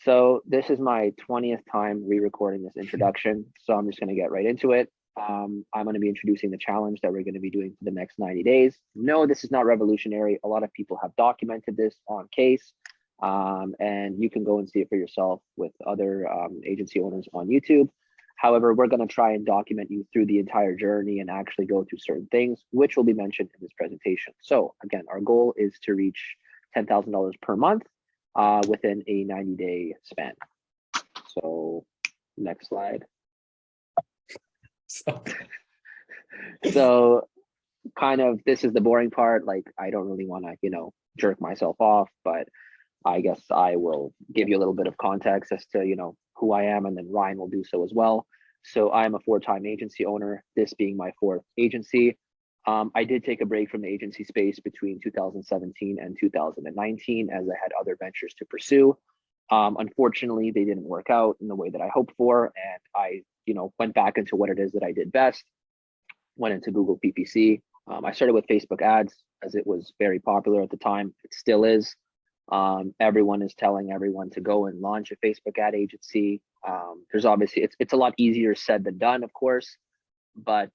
So this is my 20th time re-recording this introduction, so I'm just going to get right into it. I'm going to be introducing the challenge that we're going to be doing for the next 90 days. No, this is not revolutionary. A lot of people have documented this on Case, and you can go and see it for yourself with other agency owners on YouTube. However, we're going to try and document you through the entire journey and actually go through certain things, which will be mentioned in this presentation. So again, our goal is to reach $10,000 per month within a 90-day span. So next slide. So kind of this is the boring part. Like, I don't really want to, jerk myself off, but I guess I will give you a little bit of context as to, who I am, and then Ryan will do so as well. So I'm a 4-time agency owner, this being my 4th agency. I did take a break from the agency space between 2017 and 2019 as I had other ventures to pursue. Unfortunately, they didn't work out in the way that I hoped for, and I, went back into what it is that I did best. Went into Google PPC. I started with Facebook ads as it was very popular at the time. It still is. Everyone is telling everyone to go and launch a Facebook ad agency. There's obviously, it's a lot easier said than done, of course, but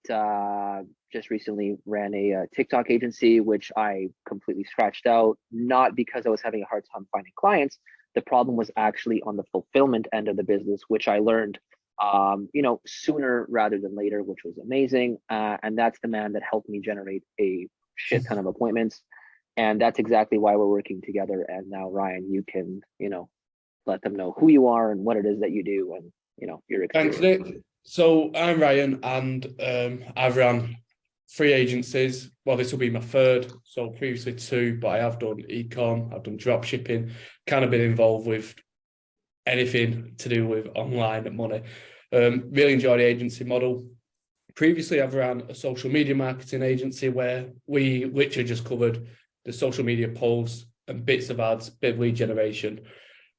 just recently ran a TikTok agency, which I completely scratched out, not because I was having a hard time finding clients. The problem was actually on the fulfillment end of the business, which I learned sooner rather than later, which was amazing. And that's the man that helped me generate a shit ton of appointments. And that's exactly why we're working together. And now, Ryan, you can, let them know who you are and what it is that you do and, your experience. Thanks, Nick. So I'm Ryan, and I've run 3 agencies. Well, this will be my 3rd. So previously 2, but I have done e-com, I've done drop shipping, kind of been involved with anything to do with online money. Really enjoy the agency model. Previously, I've ran a social media marketing agency where we literally just covered the social media posts and bits of ads, bit of lead generation.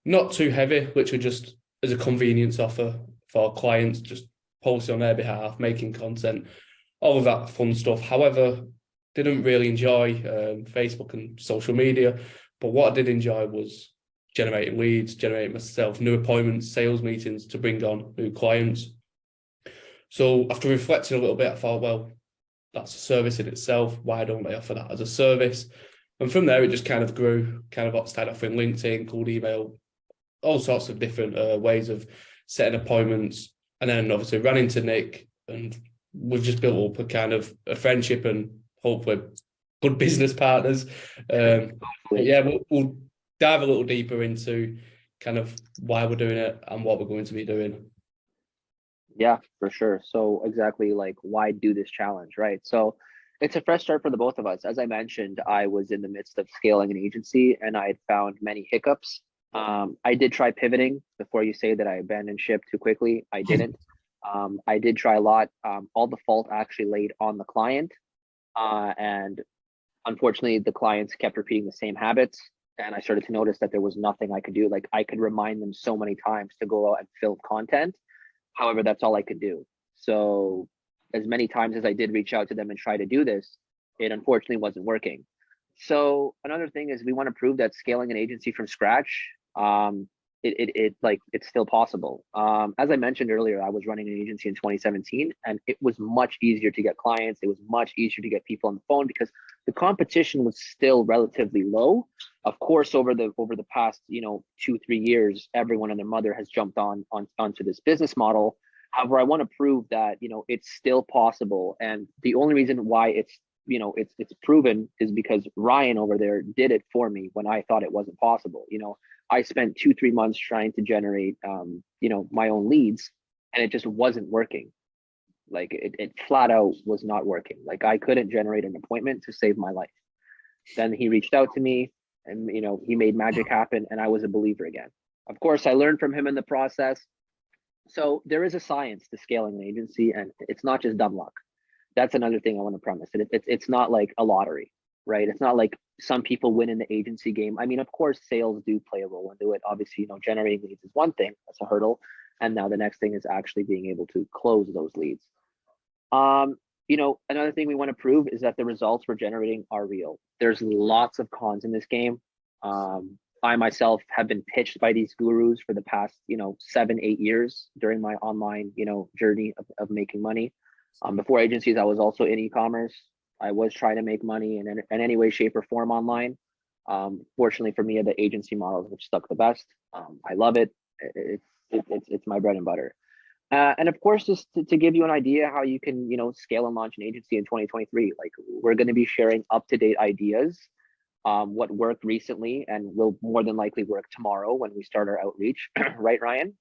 Not too heavy, literally just as a convenience offer for our clients, just posting on their behalf, making content, all of that fun stuff. However, didn't really enjoy Facebook and social media, but what I did enjoy was generating leads, generating myself new appointments, sales meetings to bring on new clients. So after reflecting a little bit, I thought, well, that's a service in itself. Why don't I offer that as a service? And from there, it just kind of grew, started offering LinkedIn, cold email, all sorts of different ways of setting appointments. And then obviously ran into Nick, and we've just built up a kind of a friendship and hopefully good business partners. But yeah, we'll dive a little deeper into kind of why we're doing it and what we're going to be doing. Yeah, for sure. So exactly, like, why do this challenge, right? So it's a fresh start for the both of us. As I mentioned, I was in the midst of scaling an agency and I had found many hiccups. I did try pivoting. Before you say that I abandoned ship too quickly, I didn't. I did try a lot. All the fault actually laid on the client. And unfortunately, the clients kept repeating the same habits. And I started to notice that there was nothing I could do. Like, I could remind them so many times to go out and film content. However, that's all I could do. So as many times as I did reach out to them and try to do this, it unfortunately wasn't working. So another thing is we want to prove that scaling an agency from scratch, it's still possible. As I mentioned earlier, I was running an agency in 2017, and it was much easier to get clients. It was much easier to get people on the phone because the competition was still relatively low. Of course, over the past 2-3 years, everyone and their mother has jumped onto this business model. However, I want to prove that it's still possible, and the only reason why it's proven is because Ryan over there did it for me when I thought it wasn't possible. I spent 2-3 months trying to generate my own leads, and it just wasn't working. Like, it flat out was not working. Like, I couldn't generate an appointment to save my life. Then he reached out to me, and he made magic happen, and I was a believer again. Of course, I learned from him in the process. So there is a science to scaling an agency, and it's not just dumb luck. That's another thing I want to premise. It's not like a lottery, right? It's not like some people win in the agency game. I mean, of course, sales do play a role into it. Obviously, generating leads is one thing, that's a hurdle. And now the next thing is actually being able to close those leads. Another thing we want to prove is that the results we're generating are real. There's lots of cons in this game. I myself have been pitched by these gurus for the past, 7, 8 years during my online, journey of making money. Before agencies, I was also in e-commerce. I was trying to make money in any way, shape, or form online. Fortunately for me, the agency models have stuck the best. I love it. It's my bread and butter. And of course, just to give you an idea how you can, scale and launch an agency in 2023, like we're going to be sharing up-to-date ideas, what worked recently and will more than likely work tomorrow when we start our outreach. Right, Ryan?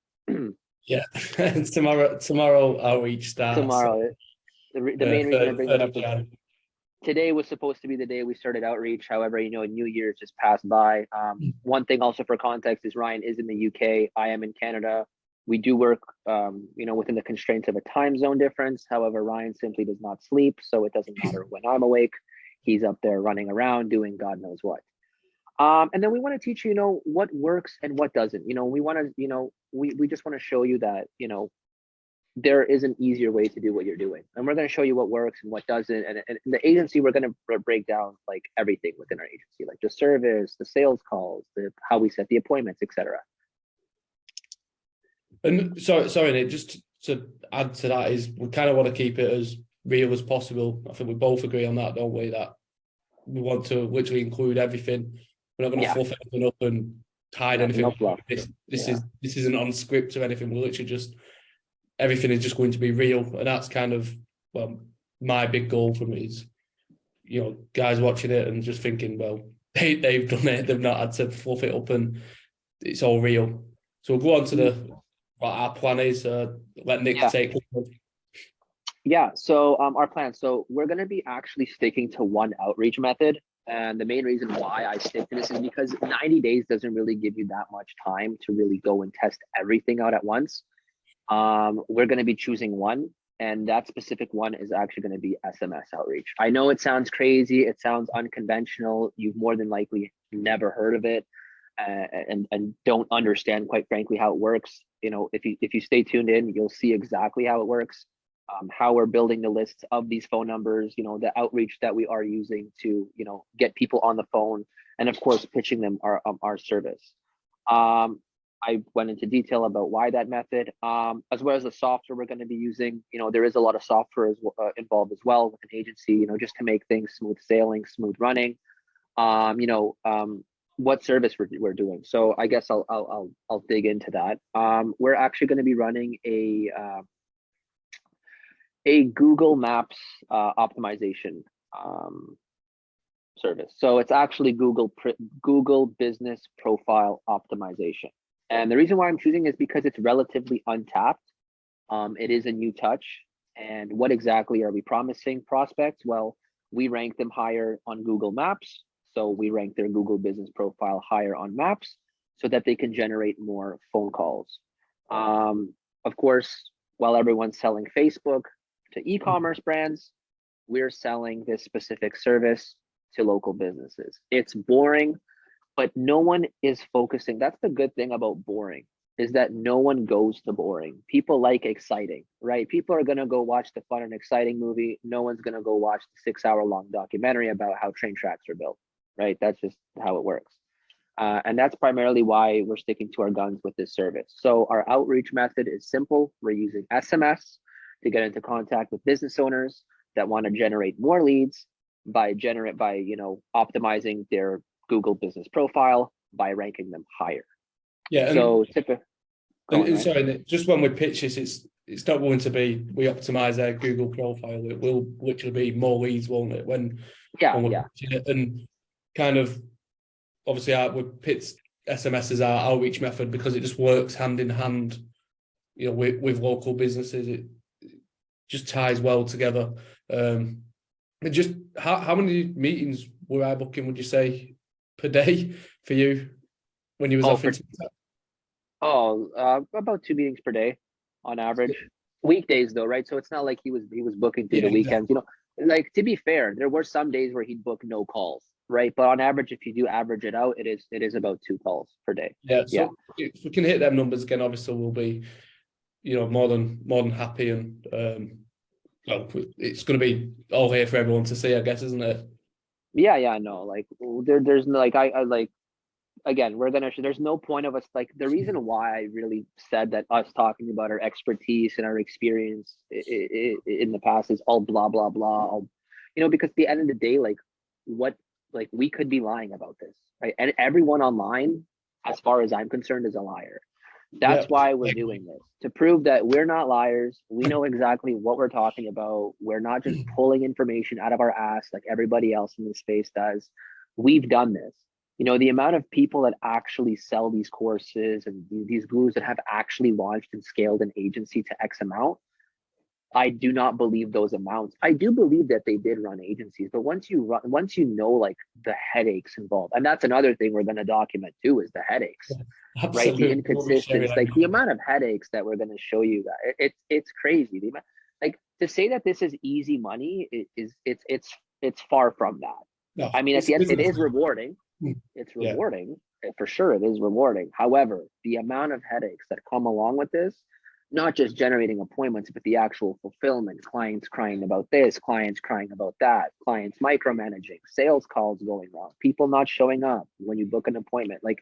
Yeah, tomorrow outreach starts. Tomorrow. The main reason I bring that up is Jan. today was supposed to be the day we started outreach. However, New Year's just passed by. One thing also for context is Ryan is in the UK. I am in Canada. We do work, within the constraints of a time zone difference. However, Ryan simply does not sleep, so it doesn't matter when I'm awake. He's up there running around doing God knows what. And then we want to teach you, what works and what doesn't. We want to, we just want to show you that, there is an easier way to do what you're doing, and we're going to show you what works and what doesn't. And in the agency, we're going to break down like everything within our agency, like the service, the sales calls, how we set the appointments, etc. And sorry, Nick, just to add to that is we kind of want to keep it as real as possible. I think we both agree on that, don't we? That we want to literally include everything. We're not going to fluff anything up and hide anything. This isn't on script or anything. We're literally just everything is just going to be real, and that's kind of my big goal from it is, guys watching it and just thinking, well, they've done it. They've not had to fluff it up, and it's all real. So we'll go on to what our plan is. Let Nick take it. Yeah, so our plan. So we're going to be actually sticking to one outreach method. And the main reason why I stick to this is because 90 days doesn't really give you that much time to really go and test everything out at once. We're going to be choosing one, and that specific one is actually going to be SMS outreach. I know it sounds crazy. It sounds unconventional. You've more than likely never heard of it. And don't understand, quite frankly, how it works. If you stay tuned in, you'll see exactly how it works, how we're building the lists of these phone numbers, the outreach that we are using to, get people on the phone, and of course, pitching them our service. I went into detail about why that method, as well as the software we're going to be using. There is a lot of software involved as well with an agency, just to make things smooth sailing, smooth running. What service we're doing. So I guess I'll dig into that. We're actually going to be running a Google Maps optimization service. So it's actually Google Business Profile Optimization. And the reason why I'm choosing is because it's relatively untapped. It is a new touch. And what exactly are we promising prospects? Well, we rank them higher on Google Maps. So we rank their Google Business Profile higher on Maps so that they can generate more phone calls. Of course, while everyone's selling Facebook to e-commerce brands, we're selling this specific service to local businesses. It's boring, but no one is focusing. That's the good thing about boring, is that no one goes to boring. People like exciting, right? People are going to go watch the fun and exciting movie. No one's going to go watch the 6-hour-long documentary about how train tracks are built, right? That's just how it works. And that's primarily why we're sticking to our guns with this service. So our outreach method is simple. We're using SMS to get into contact with business owners that want to generate more leads by optimizing their Google business profile by ranking them higher. Yeah. So sorry, just when we pitch this, it's not going to be we optimize their Google profile. It will literally be more leads, won't it? When we pitch it, and kind of obviously we pitch SMS as our outreach method because it just works hand in hand, with local businesses. It just ties well together. And just how many meetings were I booking, would you say, per day for you when you was offering? About 2 meetings per day on average. Weekdays though, right? So it's not like he was booking through the weekends. Like, to be fair, there were some days where he'd book no calls, right? But on average, if you do average it out, it is about 2 calls per day. So if we can hit them numbers again, obviously we'll be, more than happy, and it's going to be all here for everyone to see, I guess, isn't it? No, like there's like I like again, there's no point of us, like, the reason why I really said that us talking about our expertise and our experience in the past is all blah, blah, blah, all, because at the end of the day, like, what, like, we could be lying about this, right? And everyone online, as far as I'm concerned, is a liar. That's why we're doing this, to prove that we're not liars. We know exactly what we're talking about. We're not just pulling information out of our ass like everybody else in this space does. We've done this. The amount of people that actually sell these courses and these gurus that have actually launched and scaled an agency to X amount, I do not believe those amounts. I do believe that they did run agencies, but once you know, like, the headaches involved, and that's another thing we're going to document too, is the headaches. Absolutely. Right? The inconsistency, like the amount of headaches that we're going to show you, that it's crazy. The amount, like, to say that this is easy money it's far from that. No, I mean, at the end, it is rewarding. It's rewarding, for sure. It is rewarding. However, the amount of headaches that come along with this, not just generating appointments, but the actual fulfillment, clients crying about this, clients crying about that, clients micromanaging, sales calls going wrong, people not showing up when you book an appointment. Like,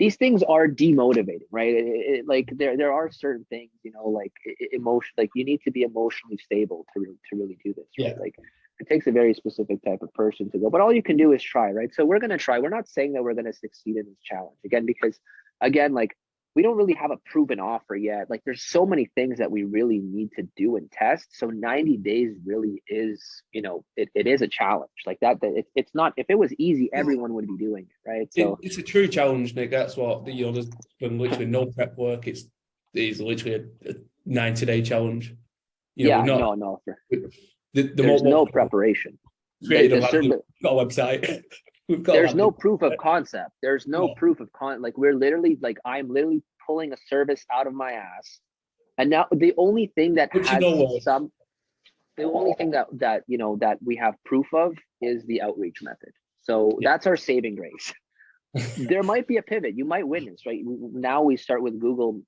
these things are demotivating, right? Like, there are certain things, like emotion, like, you need to be emotionally stable to really do this, right? Like, it takes a very specific type of person to go, but all you can do is try, right? So we're going to try. We're not saying that we're going to succeed in this challenge, again, because, again, like, we don't really have a proven offer yet. Like, there's so many things that we really need to do and test. So 90 days really is, it is a challenge like that. It's not, if it was easy, everyone would be doing it, right? So it's a true challenge, Nick. That's what, there's been literally no prep work. It's literally a 90-day challenge. Yeah, no. There's no preparation. We've got a website. There's no proof of concept. There's no proof of like, we're literally, like, I'm literally pulling a service out of my ass. And now the only thing that that we have proof of is the outreach method. So that's our saving grace. There might be a pivot. You might witness, right? Now we start with Google,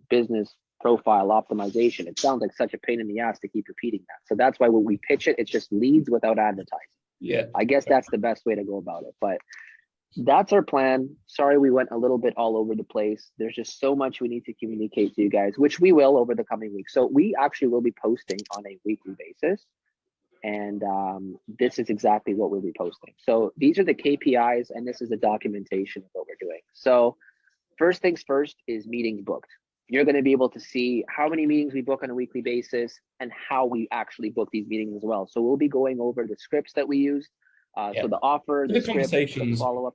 business profile optimization. It sounds like such a pain in the ass to keep repeating that. So that's why when we pitch it, it's just leads without advertising. Yeah, I guess that's the best way to go about it. But that's our plan. Sorry, we went a little bit all over the place. There's just so much we need to communicate to you guys, which we will over the coming weeks. So we actually will be posting on a weekly basis. And this is exactly what we'll be posting. So these are the KPIs, and this is the documentation of what we're doing. So first things first is meetings booked. You're going to be able to see how many meetings we book on a weekly basis and how we actually book these meetings as well. So we'll be going over the scripts that we use. So the offer, the script, the follow-up.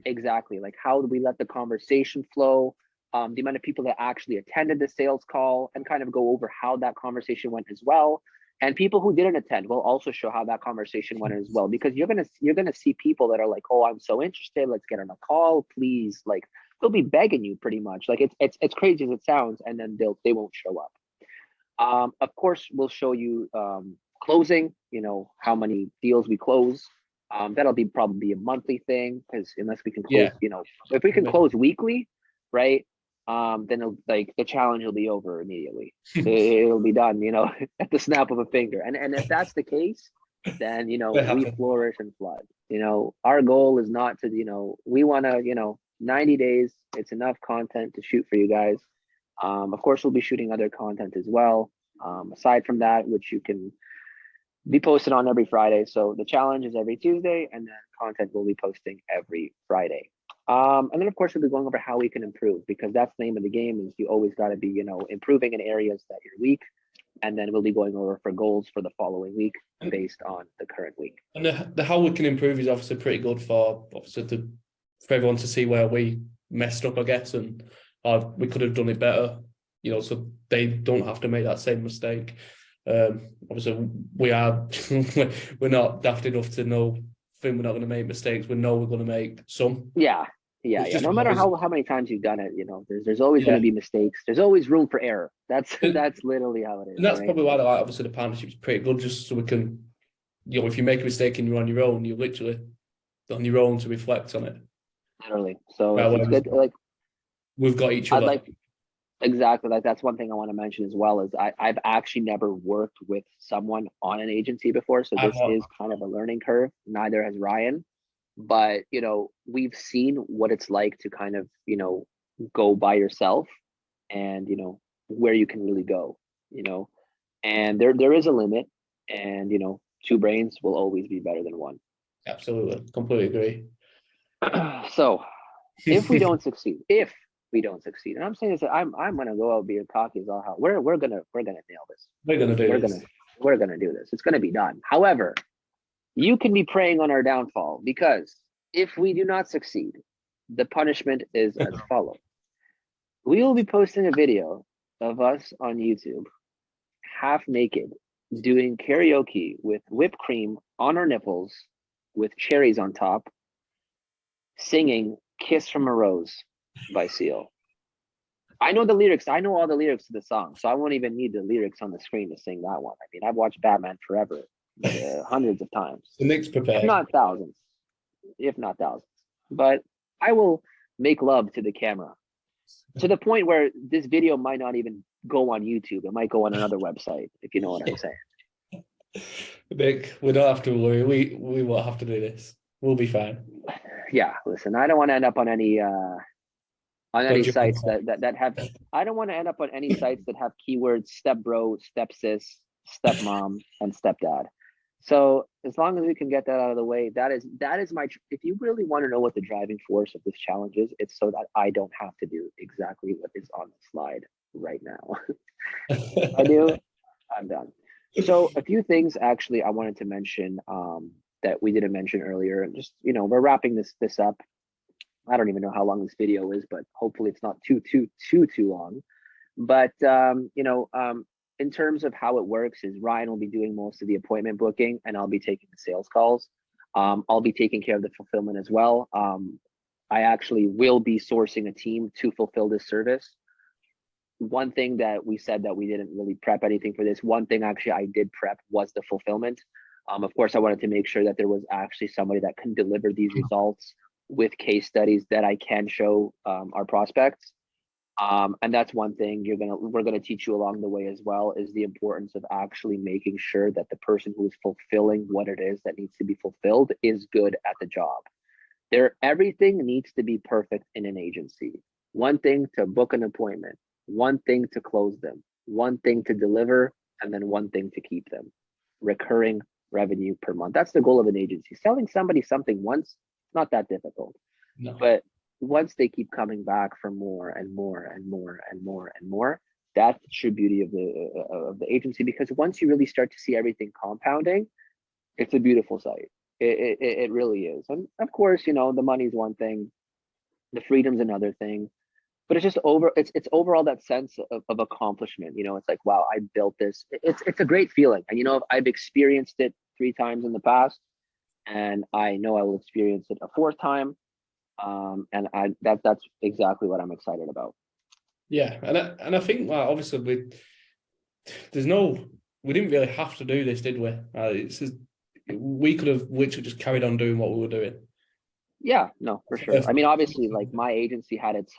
Exactly. Like, how do we let the conversation flow? The amount of people that actually attended the sales call, and kind of go over how that conversation went as well. And people who didn't attend, will also show how that conversation went as well, because you're gonna see people that are like, oh, I'm so interested, let's get on a call, please. Like, they'll be begging you pretty much. Like, it's crazy as it sounds, and then they won't show up. Of course, we'll show you closing, how many deals we close. That'll be probably a monthly thing, because unless we can close, if we can close weekly, right? Then like the challenge will be over immediately. It'll be done, at the snap of a finger. And if that's the case, then we flourish and flood. Our goal is not to, we want to, 90 days, it's enough content to shoot for you guys. Of course, we'll be shooting other content as well, aside from that, which you can be posted on every Friday. So the challenge is every Tuesday, and then content will be posting every Friday. And then of course we'll be going over how we can improve, because that's the name of the game, is you always got to be, improving in areas that you're weak. And then we'll be going over for goals for the following week based on the current week. And the how we can improve is obviously pretty good for everyone to see where we messed up, I guess, and we could have done it better, so they don't have to make that same mistake. Obviously we're not daft enough to know we're not going to make mistakes. We know we're going to make some. Yeah. No matter how many times you've done it, there's always going to be mistakes. There's always room for error. That's literally how it is. And that's probably why obviously the partnership is pretty good, just so we can, if you make a mistake and you're on your own, you're literally on your own to reflect on it. Literally. So it's good. Like, we've got each other. Exactly. Like, that's one thing I want to mention as well, is I've actually never worked with someone on an agency before. So this is kind of a learning curve. Neither has Ryan. but we've seen what it's like to kind of go by yourself, and where you can really go, and there is a limit, and two brains will always be better than one. Absolutely, completely agree. So if we don't succeed, and I'm saying this, I'm gonna go out, be cocky as all hell. We're gonna nail this. We're gonna do this. We're gonna do this. It's gonna be done. However, you can be preying on our downfall, because if we do not succeed, the punishment is as follows. We will be posting a video of us on YouTube, half naked, doing karaoke with whipped cream on our nipples, with cherries on top, singing "Kiss from a Rose" by Seal. I know the lyrics. I know all the lyrics to the song, so I won't even need the lyrics on the screen to sing that one. I mean, I've watched Batman Forever hundreds of times, The Nick's prepared. if not thousands. But I will make love to the camera, to the point where this video might not even go on YouTube. It might go on another website, if you know what I'm saying. Nick, we don't have to worry. We won't have to do this. We'll be fine. Yeah, listen, I don't want to end up on any sites that have. I don't want to end up on any sites that have keywords step bro, step sis, stepmom, and stepdad. So as long as we can get that out of the way, that is my. If you really want to know what the driving force of this challenge is, it's so that I don't have to do exactly what is on the slide right now. I do. I'm done. So a few things actually I wanted to mention that we didn't mention earlier, and just we're wrapping this up. I don't even know how long this video is, but hopefully it's not too long. But in terms of how it works, is Ryan will be doing most of the appointment booking, and I'll be taking the sales calls. I'll be taking care of the fulfillment as well. I actually will be sourcing a team to fulfill this service. One thing that we said that we didn't really prep anything for this. One thing actually I did prep was the fulfillment. Of course, I wanted to make sure that there was actually somebody that can deliver these results with case studies that I can show our prospects. And that's one thing we're gonna teach you along the way as well, is the importance of actually making sure that the person who is fulfilling what it is that needs to be fulfilled is good at the job. Everything needs to be perfect in an agency. One thing to book an appointment, one thing to close them, one thing to deliver, and then one thing to keep them. Recurring revenue per month. That's the goal of an agency. Selling somebody something once, not that difficult. No. But once they keep coming back for more and more and more and more and more, that's the true beauty of the agency. Because once you really start to see everything compounding, it's a beautiful sight. It really is. And of course, the money's one thing, the freedom's another thing, but it's overall that sense of accomplishment. It's like, wow, I built this. It's a great feeling. And I've experienced it 3 times in the past, and I know I will experience it a 4th time. And that's exactly what I'm excited about. Yeah, and I think obviously we didn't really have to do this, did we? We could have literally just carried on doing what we were doing. Yeah, no, for sure. I mean, obviously, like, my agency had its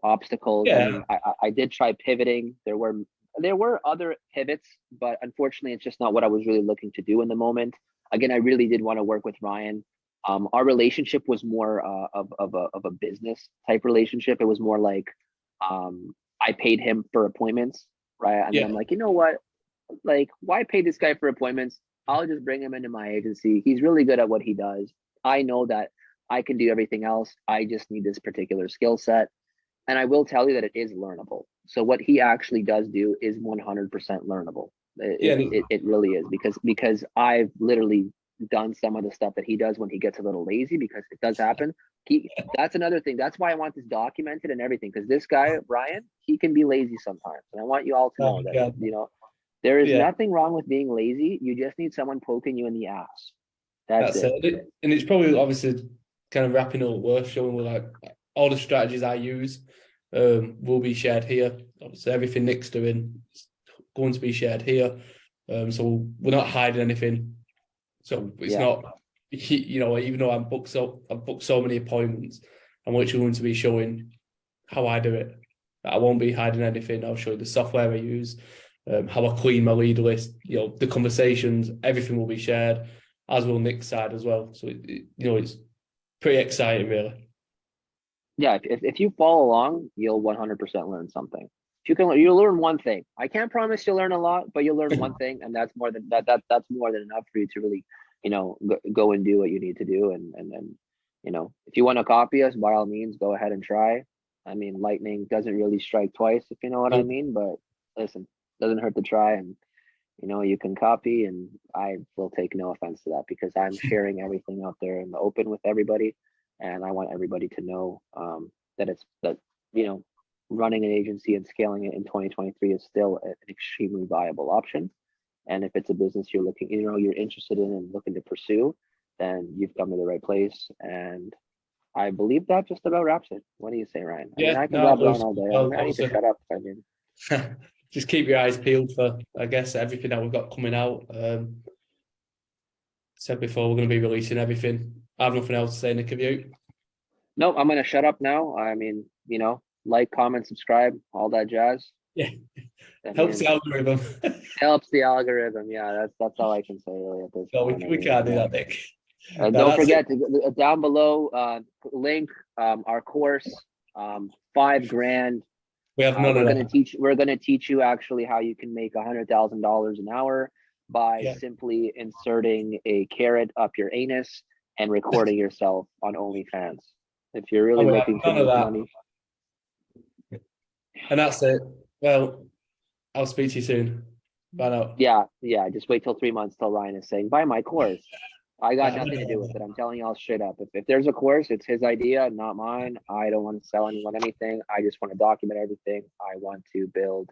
obstacles. Yeah. I mean, I did try pivoting. There were other pivots, but unfortunately, it's just not what I was really looking to do in the moment. Again, I really did want to work with Ryan. Our relationship was more of a business type relationship. It was more like I paid him for appointments, right? And then I'm like, you know what? Like, why pay this guy for appointments? I'll just bring him into my agency. He's really good at what he does. I know that I can do everything else. I just need this particular skill set. And I will tell you that it is learnable. So what he actually does do is 100% learnable. It really is, because I've literally done some of the stuff that he does when he gets a little lazy, because it does happen. That's another thing. That's why I want this documented and everything, because this guy, Ryan, he can be lazy sometimes. And I want you all to know that, there is nothing wrong with being lazy. You just need someone poking you in the ass. That's it. And it's probably obviously kind of wrapping up, worth showing like all the strategies I use will be shared here. Obviously, everything Nick's doing is going to be shared here. So we're not hiding anything. So it's not, even though I've booked so many appointments, I'm literally going to be showing how I do it. I won't be hiding anything. I'll show you the software I use, how I clean my lead list, the conversations, everything will be shared. as will Nick's side as well. So it's pretty exciting, really. Yeah, if you follow along, you'll 100% learn something. If you can, you'll learn one thing. I can't promise you'll learn a lot, but you'll learn one thing, and that's more than that's more than enough for you to really, go and do what you need to do. And if you want to copy us, by all means, go ahead and try. I mean, lightning doesn't really strike twice, if you know what I mean. But listen, doesn't hurt to try, and you can copy, and I will take no offense to that because I'm sharing everything out there in the open with everybody, and I want everybody to know that running an agency and scaling it in 2023 is still an extremely viable option. And if it's a business you're you're interested in and looking to pursue, then you've come to the right place. And I believe that just about wraps it. What do you say, Ryan? I mean, I can babble on all day. I need to shut up. I mean, just keep your eyes peeled for, I guess, everything that we've got coming out. Said before, we're going to be releasing everything. I have nothing else to say, Nick, have you? No, I'm going to shut up now. I mean, like, comment, subscribe, all that jazz. Yeah. Helps the algorithm. Helps the algorithm. Yeah, that's all I can say really at this point. We can't do that, Nick. Don't forget to down below, link our course, $5,000. We have none of that. We're gonna teach you actually how you can make $100,000 an hour by simply inserting a carrot up your anus and recording yourself on OnlyFans. If you're really looking to make money. And that's it. Well, I'll speak to you soon. Bye now. Yeah. Just wait till 3 months till Ryan is saying, buy my course. I got nothing to do with it. I'm telling y'all straight up. If there's a course, it's his idea, not mine. I don't want to sell anyone anything. I just want to document everything. I want to build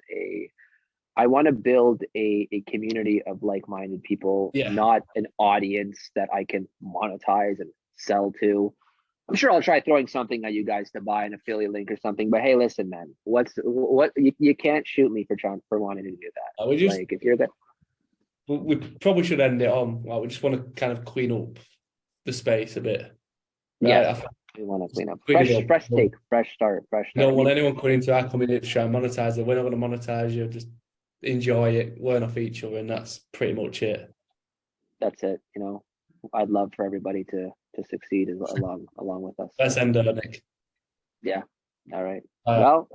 a community of like-minded people, not an audience that I can monetize and sell to. I'm sure I'll try throwing something at you guys to buy an affiliate link or something. But hey, listen, man, you can't shoot me for wanting to do that. Like, if you're that. We probably should end it on. Like, we just want to kind of clean up the space a bit. Yeah, we want to clean up. Fresh take, fresh start. Don't want anyone coming into our community to try and monetize it. We're not going to monetize you. Just enjoy it, learn off each other, and that's pretty much it. That's it. I'd love for everybody to succeed along with us. Let's end it, Nick. Yeah. All right. Well,